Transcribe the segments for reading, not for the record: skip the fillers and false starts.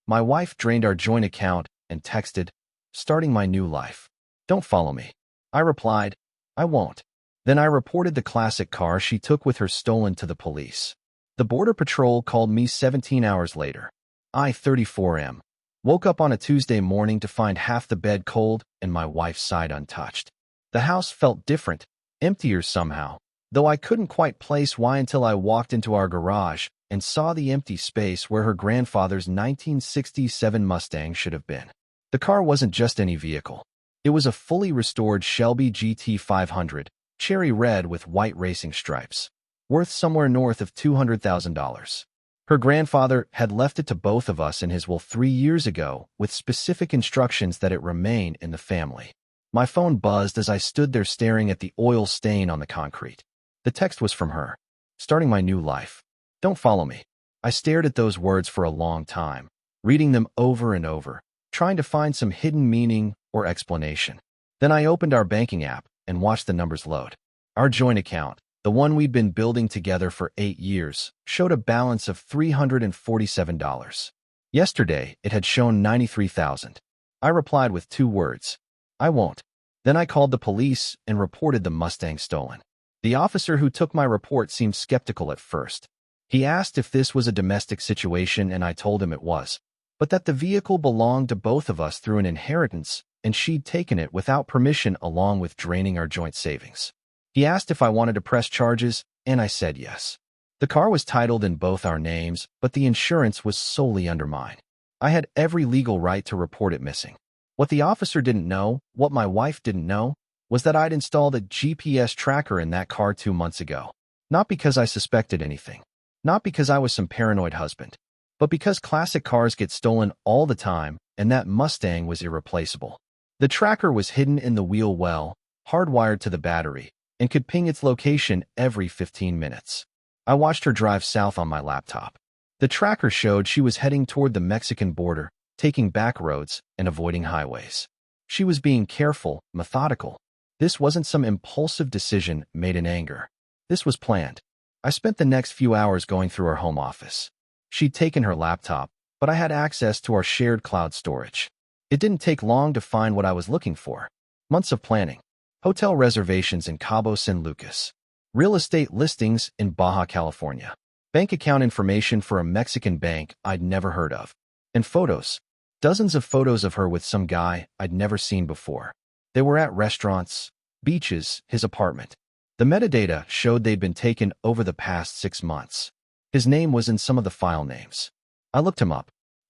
My wife drained our joint account and texted, "Starting my new life. Don't follow me." I replied, "I won't." Then I reported the classic car she took with her stolen to the police. The Border Patrol called me 17 hours later. I, 34 woke up on a Tuesday morning to find half the bed cold and my wife's side untouched. The house felt different, emptier somehow, though I couldn't quite place why until I walked into our garage and saw the empty space where her grandfather's 1967 Mustang should have been. The car wasn't just any vehicle. It was a fully restored Shelby GT 500, cherry red with white racing stripes, worth somewhere north of $200,000. Her grandfather had left it to both of us in his will 3 years ago with specific instructions that it remain in the family. My phone buzzed as I stood there staring at the oil stain on the concrete. The text was from her. "Starting my new life. Don't follow me." I stared at those words for a long time, reading them over and over, trying to find some hidden meaning or explanation. Then I opened our banking app and watched the numbers load. Our joint account, the one we'd been building together for 8 years, showed a balance of $347. Yesterday, it had shown $93,000. I replied with 2 words, "I won't." Then I called the police and reported the Mustang stolen. The officer who took my report seemed skeptical at first. He asked if this was a domestic situation, and I told him it was, but that the vehicle belonged to both of us through an inheritance, and she'd taken it without permission along with draining our joint savings. He asked if I wanted to press charges, and I said yes. The car was titled in both our names, but the insurance was solely under mine. I had every legal right to report it missing. What the officer didn't know, what my wife didn't know, was that I'd installed a GPS tracker in that car 2 months ago. Not because I suspected anything. Not because I was some paranoid husband. But because classic cars get stolen all the time, and that Mustang was irreplaceable. The tracker was hidden in the wheel well, hardwired to the battery, and could ping its location every 15 minutes. I watched her drive south on my laptop. The tracker showed she was heading toward the Mexican border, taking back roads and avoiding highways. She was being careful, methodical. This wasn't some impulsive decision made in anger. This was planned. I spent the next few hours going through her home office. She'd taken her laptop, but I had access to our shared cloud storage. It didn't take long to find what I was looking for. Months of planning. Hotel reservations in Cabo San Lucas. Real estate listings in Baja California. Bank account information for a Mexican bank I'd never heard of. And photos. Dozens of photos of her with some guy I'd never seen before. They were at restaurants, beaches, his apartment. The metadata showed they'd been taken over the past 6 months. His name was in some of the file names. I looked him up.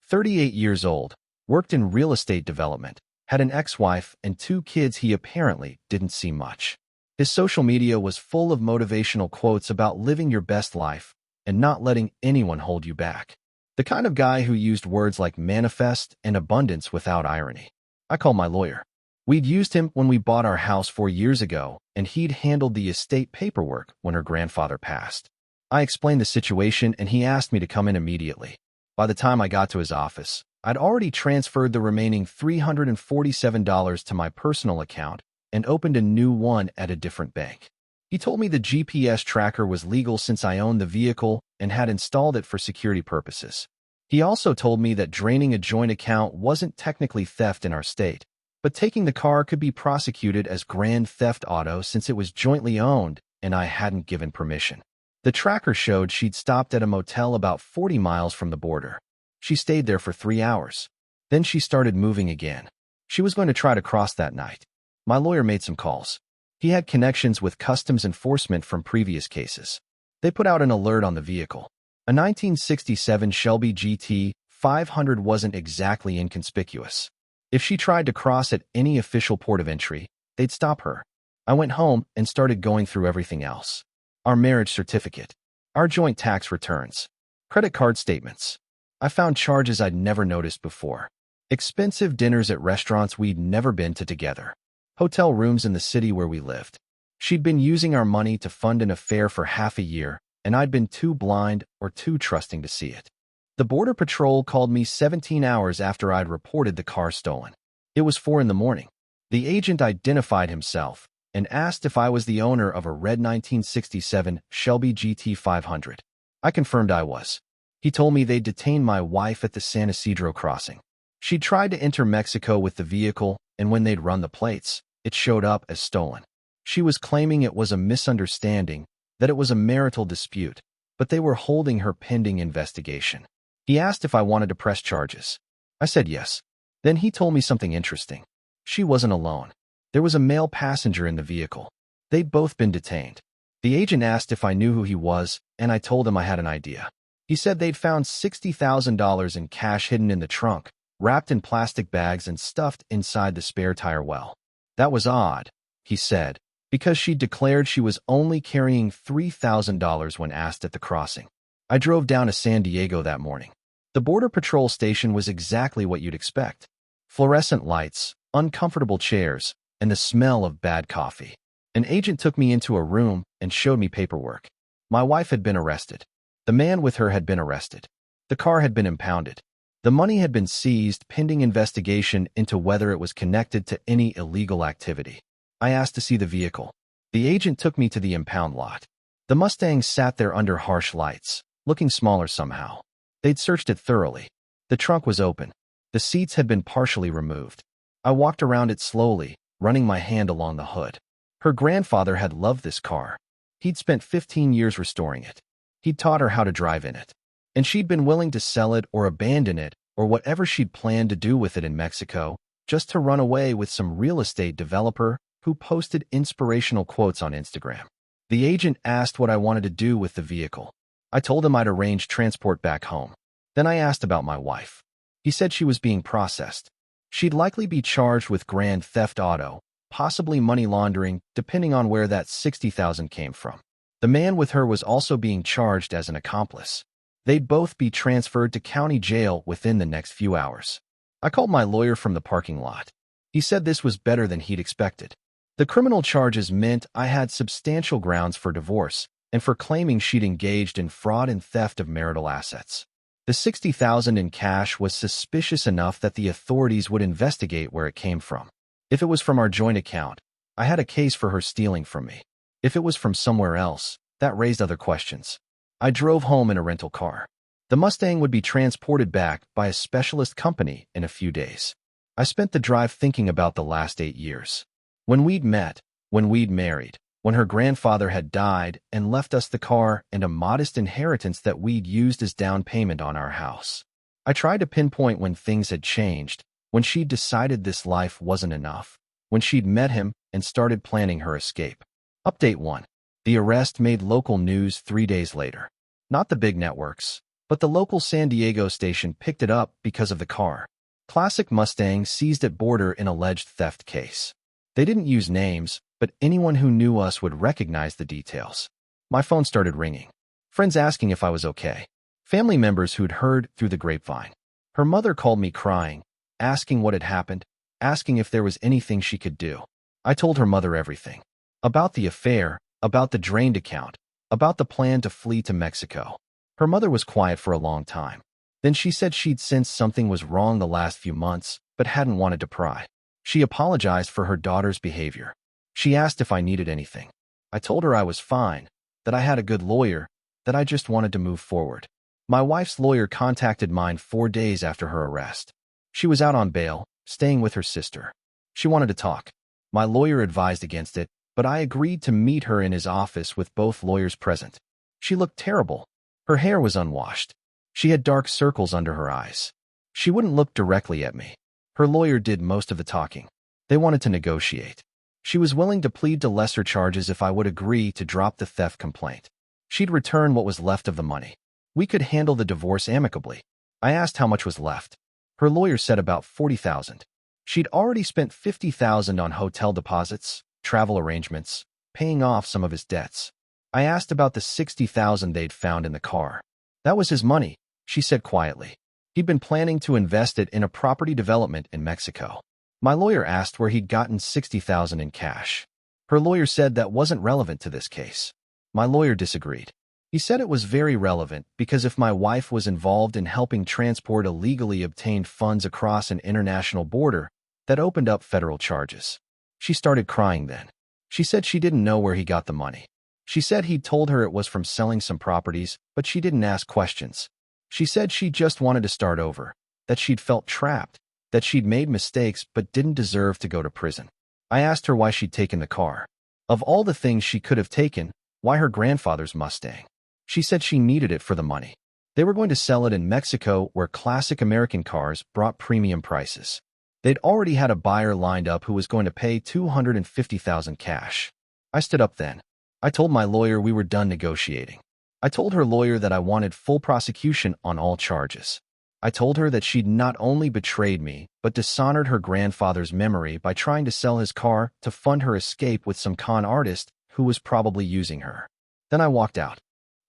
38 years old, worked in real estate development, had an ex-wife and 2 kids he apparently didn't see much. His social media was full of motivational quotes about living your best life and not letting anyone hold you back. The kind of guy who used words like manifest and abundance without irony. I called my lawyer. We'd used him when we bought our house 4 years ago, and he'd handled the estate paperwork when her grandfather passed. I explained the situation, and he asked me to come in immediately. By the time I got to his office, I'd already transferred the remaining $347 to my personal account and opened a new one at a different bank. He told me the GPS tracker was legal since I owned the vehicle and had installed it for security purposes. He also told me that draining a joint account wasn't technically theft in our state, but taking the car could be prosecuted as grand theft auto since it was jointly owned and I hadn't given permission. The tracker showed she'd stopped at a motel about 40 miles from the border. She stayed there for 3 hours. Then she started moving again. She was going to try to cross that night. My lawyer made some calls. He had connections with customs enforcement from previous cases. They put out an alert on the vehicle. A 1967 Shelby GT 500 wasn't exactly inconspicuous. If she tried to cross at any official port of entry, they'd stop her. I went home and started going through everything else. Our marriage certificate, our joint tax returns, credit card statements. I found charges I'd never noticed before. Expensive dinners at restaurants we'd never been to together. Hotel rooms in the city where we lived. She'd been using our money to fund an affair for half a year, and I'd been too blind or too trusting to see it. The Border Patrol called me 17 hours after I'd reported the car stolen. It was 4 in the morning. The agent identified himself and asked if I was the owner of a red 1967 Shelby GT 500. I confirmed I was. He told me they'd detained my wife at the San Isidro crossing. She'd tried to enter Mexico with the vehicle, and when they'd run the plates, it showed up as stolen. She was claiming it was a misunderstanding, that it was a marital dispute, but they were holding her pending investigation. He asked if I wanted to press charges. I said yes. Then he told me something interesting. She wasn't alone. There was a male passenger in the vehicle. They'd both been detained. The agent asked if I knew who he was, and I told him I had an idea. He said they'd found $60,000 in cash hidden in the trunk, wrapped in plastic bags and stuffed inside the spare tire well. That was odd, he said, because she declared she was only carrying $3,000 when asked at the crossing. I drove down to San Diego that morning. The Border Patrol station was exactly what you'd expect. Fluorescent lights, uncomfortable chairs, and the smell of bad coffee. An agent took me into a room and showed me paperwork. My wife had been arrested. The man with her had been arrested. The car had been impounded. The money had been seized pending investigation into whether it was connected to any illegal activity. I asked to see the vehicle. The agent took me to the impound lot. The Mustang sat there under harsh lights, looking smaller somehow. They'd searched it thoroughly. The trunk was open. The seats had been partially removed. I walked around it slowly, running my hand along the hood. Her grandfather had loved this car. He'd spent 15 years restoring it. He'd taught her how to drive in it. And she'd been willing to sell it or abandon it or whatever she'd planned to do with it in Mexico, just to run away with some real estate developer who posted inspirational quotes on Instagram. The agent asked what I wanted to do with the vehicle. I told him I'd arrange transport back home. Then I asked about my wife. He said she was being processed. She'd likely be charged with grand theft auto, possibly money laundering, depending on where that $60,000 came from. The man with her was also being charged as an accomplice. They'd both be transferred to county jail within the next few hours. I called my lawyer from the parking lot. He said this was better than he'd expected. The criminal charges meant I had substantial grounds for divorce and for claiming she'd engaged in fraud and theft of marital assets. The $60,000 in cash was suspicious enough that the authorities would investigate where it came from. If it was from our joint account, I had a case for her stealing from me. If it was from somewhere else, that raised other questions. I drove home in a rental car. The Mustang would be transported back by a specialist company in a few days. I spent the drive thinking about the last 8 years. When we'd met, when we'd married, when her grandfather had died and left us the car and a modest inheritance that we'd used as down payment on our house. I tried to pinpoint when things had changed, when she'd decided this life wasn't enough, when she'd met him and started planning her escape. Update 1. The arrest made local news 3 days later. Not the big networks, but the local San Diego station picked it up because of the car. Classic Mustang seized at border in alleged theft case. They didn't use names, but anyone who knew us would recognize the details. My phone started ringing. Friends asking if I was okay. Family members who'd heard through the grapevine. Her mother called me crying, asking what had happened, asking if there was anything she could do. I told her mother everything. About the affair, about the drained account, about the plan to flee to Mexico. Her mother was quiet for a long time. Then she said she'd sensed something was wrong the last few months, but hadn't wanted to pry. She apologized for her daughter's behavior. She asked if I needed anything. I told her I was fine, that I had a good lawyer, that I just wanted to move forward. My wife's lawyer contacted mine 4 days after her arrest. She was out on bail, staying with her sister. She wanted to talk. My lawyer advised against it, but I agreed to meet her in his office with both lawyers present. She looked terrible. Her hair was unwashed. She had dark circles under her eyes. She wouldn't look directly at me. Her lawyer did most of the talking. They wanted to negotiate. She was willing to plead to lesser charges if I would agree to drop the theft complaint. She'd return what was left of the money. We could handle the divorce amicably. I asked how much was left. Her lawyer said about $40,000. She'd already spent $50,000 on hotel deposits, travel arrangements, paying off some of his debts. I asked about the $60,000 they'd found in the car. That was his money, she said quietly. He'd been planning to invest it in a property development in Mexico. My lawyer asked where he'd gotten $60,000 in cash. Her lawyer said that wasn't relevant to this case. My lawyer disagreed. He said it was very relevant because if my wife was involved in helping transport illegally obtained funds across an international border, that opened up federal charges. She started crying then. She said she didn't know where he got the money. She said he'd told her it was from selling some properties, but she didn't ask questions. She said she just wanted to start over, that she'd felt trapped, that she'd made mistakes but didn't deserve to go to prison. I asked her why she'd taken the car. Of all the things she could have taken, why her grandfather's Mustang? She said she needed it for the money. They were going to sell it in Mexico, where classic American cars brought premium prices. They'd already had a buyer lined up who was going to pay $250,000 cash. I stood up then. I told my lawyer we were done negotiating. I told her lawyer that I wanted full prosecution on all charges. I told her that she'd not only betrayed me, but dishonored her grandfather's memory by trying to sell his car to fund her escape with some con artist who was probably using her. Then I walked out.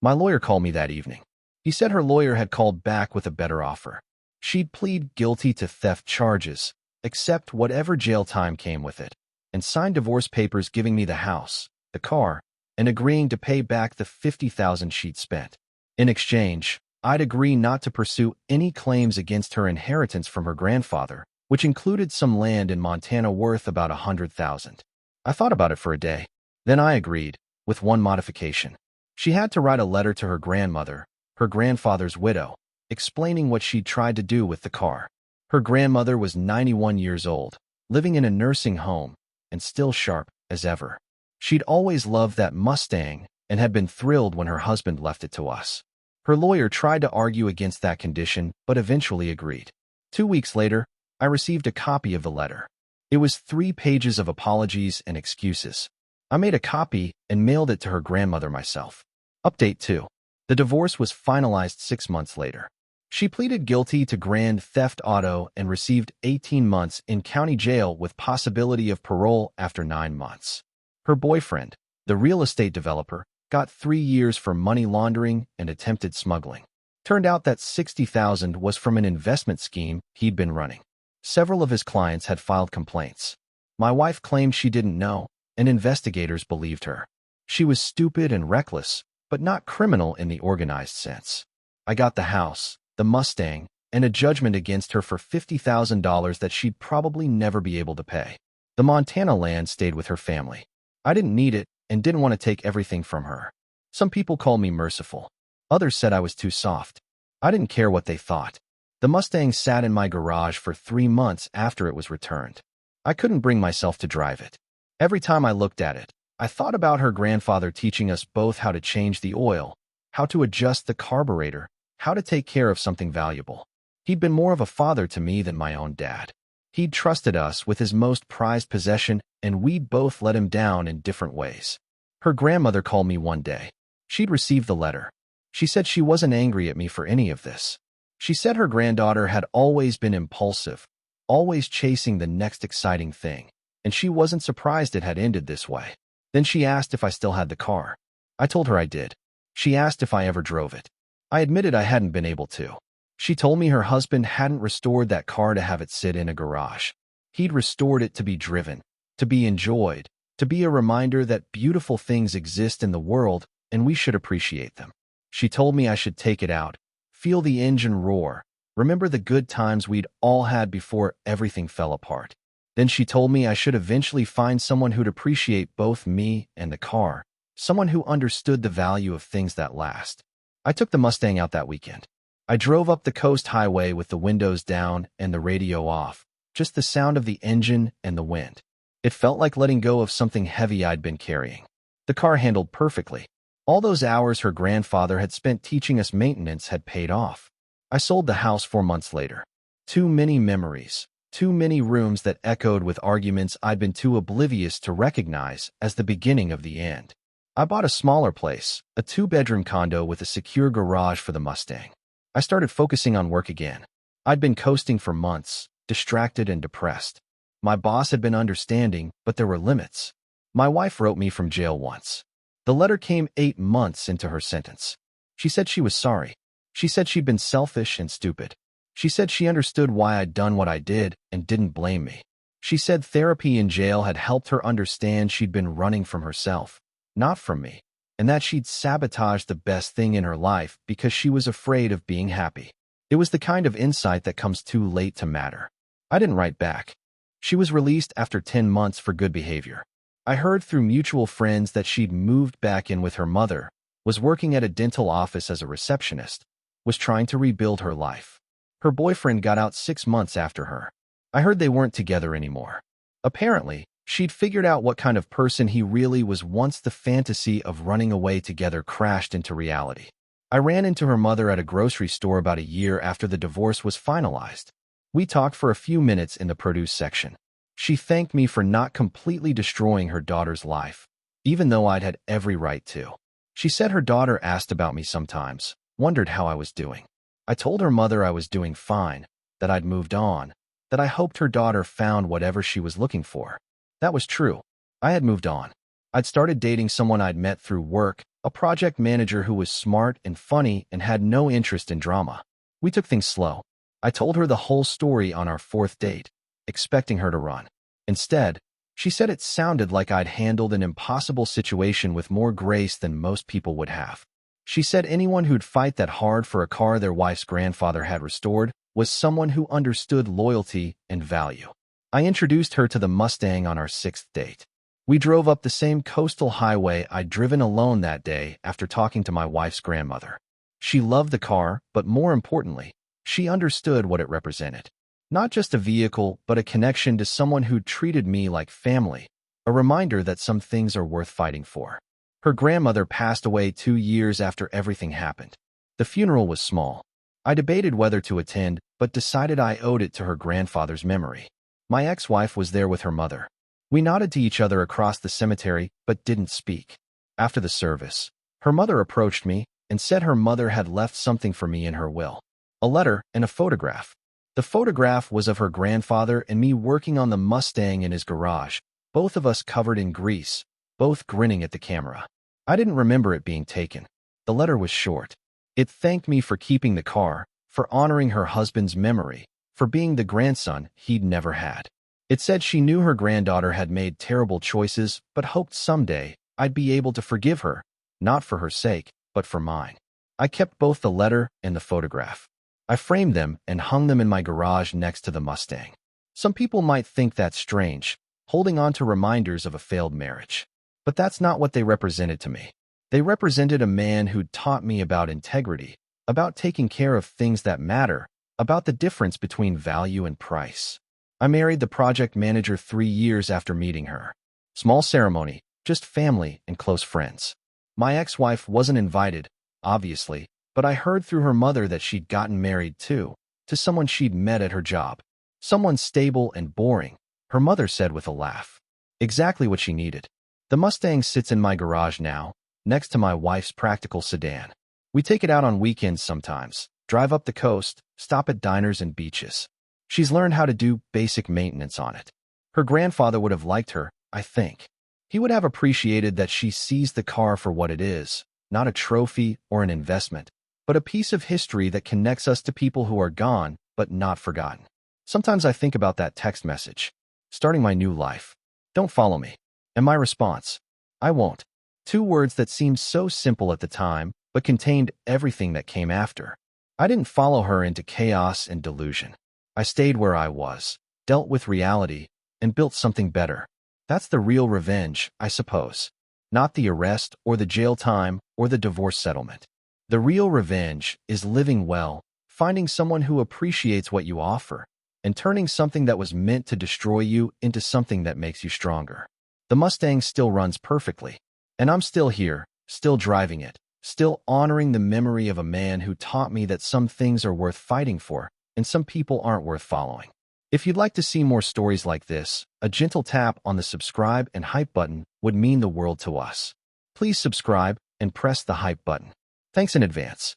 My lawyer called me that evening. He said her lawyer had called back with a better offer. She'd plead guilty to theft charges, accept whatever jail time came with it, and sign divorce papers giving me the house, the car, and agreeing to pay back the $50,000 she'd spent. In exchange, I'd agree not to pursue any claims against her inheritance from her grandfather, which included some land in Montana worth about $100,000. I thought about it for a day. Then I agreed, with one modification. She had to write a letter to her grandmother, her grandfather's widow, explaining what she'd tried to do with the car. Her grandmother was 91 years old, living in a nursing home, and still sharp as ever. She'd always loved that Mustang and had been thrilled when her husband left it to us. Her lawyer tried to argue against that condition, but eventually agreed. 2 weeks later, I received a copy of the letter. It was 3 pages of apologies and excuses. I made a copy and mailed it to her grandmother myself. Update 2. The divorce was finalized 6 months later. She pleaded guilty to grand theft auto and received 18 months in county jail with possibility of parole after 9 months. Her boyfriend, the real estate developer, got 3 years for money laundering and attempted smuggling. Turned out that $60,000 was from an investment scheme he'd been running. Several of his clients had filed complaints. My wife claimed she didn't know, and investigators believed her. She was stupid and reckless, but not criminal in the organized sense. I got the house, the Mustang, and a judgment against her for $50,000 that she'd probably never be able to pay. The Montana land stayed with her family. I didn't need it and didn't want to take everything from her. Some people called me merciful. Others said I was too soft. I didn't care what they thought. The Mustang sat in my garage for 3 months after it was returned. I couldn't bring myself to drive it. Every time I looked at it, I thought about her grandfather teaching us both how to change the oil, how to adjust the carburetor, how to take care of something valuable. He'd been more of a father to me than my own dad. He'd trusted us with his most prized possession, and we'd both let him down in different ways. Her grandmother called me one day. She'd received the letter. She said she wasn't angry at me for any of this. She said her granddaughter had always been impulsive, always chasing the next exciting thing, and she wasn't surprised it had ended this way. Then she asked if I still had the car. I told her I did. She asked if I ever drove it. I admitted I hadn't been able to. She told me her husband hadn't restored that car to have it sit in a garage. He'd restored it to be driven, to be enjoyed, to be a reminder that beautiful things exist in the world and we should appreciate them. She told me I should take it out, feel the engine roar, remember the good times we'd all had before everything fell apart. Then she told me I should eventually find someone who'd appreciate both me and the car, someone who understood the value of things that last. I took the Mustang out that weekend. I drove up the coast highway with the windows down and the radio off, just the sound of the engine and the wind. It felt like letting go of something heavy I'd been carrying. The car handled perfectly. All those hours her grandfather had spent teaching us maintenance had paid off. I sold the house 4 months later. Too many memories, too many rooms that echoed with arguments I'd been too oblivious to recognize as the beginning of the end. I bought a smaller place, a 2-bedroom condo with a secure garage for the Mustang. I started focusing on work again. I'd been coasting for months, distracted and depressed. My boss had been understanding, but there were limits. My wife wrote me from jail once. The letter came 8 months into her sentence. She said she was sorry. She said she'd been selfish and stupid. She said she understood why I'd done what I did and didn't blame me. She said therapy in jail had helped her understand she'd been running from herself, not from me, and that she'd sabotaged the best thing in her life because she was afraid of being happy. It was the kind of insight that comes too late to matter. I didn't write back. She was released after 10 months for good behavior. I heard through mutual friends that she'd moved back in with her mother, was working at a dental office as a receptionist, was trying to rebuild her life. Her boyfriend got out 6 months after her. I heard they weren't together anymore. Apparently, she'd figured out what kind of person he really was once the fantasy of running away together crashed into reality. I ran into her mother at a grocery store about a year after the divorce was finalized. We talked for a few minutes in the produce section. She thanked me for not completely destroying her daughter's life, even though I'd had every right to. She said her daughter asked about me sometimes, wondered how I was doing. I told her mother I was doing fine, that I'd moved on, that I hoped her daughter found whatever she was looking for. That was true. I had moved on. I'd started dating someone I'd met through work, a project manager who was smart and funny and had no interest in drama. We took things slow. I told her the whole story on our 4th date, expecting her to run. Instead, she said it sounded like I'd handled an impossible situation with more grace than most people would have. She said anyone who'd fight that hard for a car their wife's grandfather had restored was someone who understood loyalty and value. I introduced her to the Mustang on our 6th date. We drove up the same coastal highway I'd driven alone that day after talking to my wife's grandmother. She loved the car, but more importantly, she understood what it represented. Not just a vehicle, but a connection to someone who treated me like family, a reminder that some things are worth fighting for. Her grandmother passed away 2 years after everything happened. The funeral was small. I debated whether to attend, but decided I owed it to her grandfather's memory. My ex-wife was there with her mother. We nodded to each other across the cemetery, but didn't speak. After the service, her mother approached me and said her mother had left something for me in her will. A letter and a photograph. The photograph was of her grandfather and me working on the Mustang in his garage, both of us covered in grease, both grinning at the camera. I didn't remember it being taken. The letter was short. It thanked me for keeping the car, for honoring her husband's memory, for being the grandson he'd never had. It said she knew her granddaughter had made terrible choices, but hoped someday I'd be able to forgive her, not for her sake, but for mine. I kept both the letter and the photograph. I framed them and hung them in my garage next to the Mustang. Some people might think that's strange, holding on to reminders of a failed marriage. But that's not what they represented to me. They represented a man who'd taught me about integrity, about taking care of things that matter, about the difference between value and price. I married the project manager 3 years after meeting her. Small ceremony, just family and close friends. My ex-wife wasn't invited, obviously, but I heard through her mother that she'd gotten married too, to someone she'd met at her job. Someone stable and boring, her mother said with a laugh. Exactly what she needed. The Mustang sits in my garage now, next to my wife's practical sedan. We take it out on weekends sometimes, drive up the coast, stop at diners and beaches. She's learned how to do basic maintenance on it. Her grandfather would have liked her, I think. He would have appreciated that she sees the car for what it is, not a trophy or an investment, but a piece of history that connects us to people who are gone, but not forgotten. Sometimes I think about that text message. Starting my new life. Don't follow me. And my response. I won't. 2 words that seemed so simple at the time, but contained everything that came after. I didn't follow her into chaos and delusion. I stayed where I was, dealt with reality, and built something better. That's the real revenge, I suppose. Not the arrest or the jail time or the divorce settlement. The real revenge is living well, finding someone who appreciates what you offer, and turning something that was meant to destroy you into something that makes you stronger. The Mustang still runs perfectly, and I'm still here, still driving it, still honoring the memory of a man who taught me that some things are worth fighting for, and some people aren't worth following. If you'd like to see more stories like this, a gentle tap on the subscribe and hype button would mean the world to us. Please subscribe and press the hype button. Thanks in advance.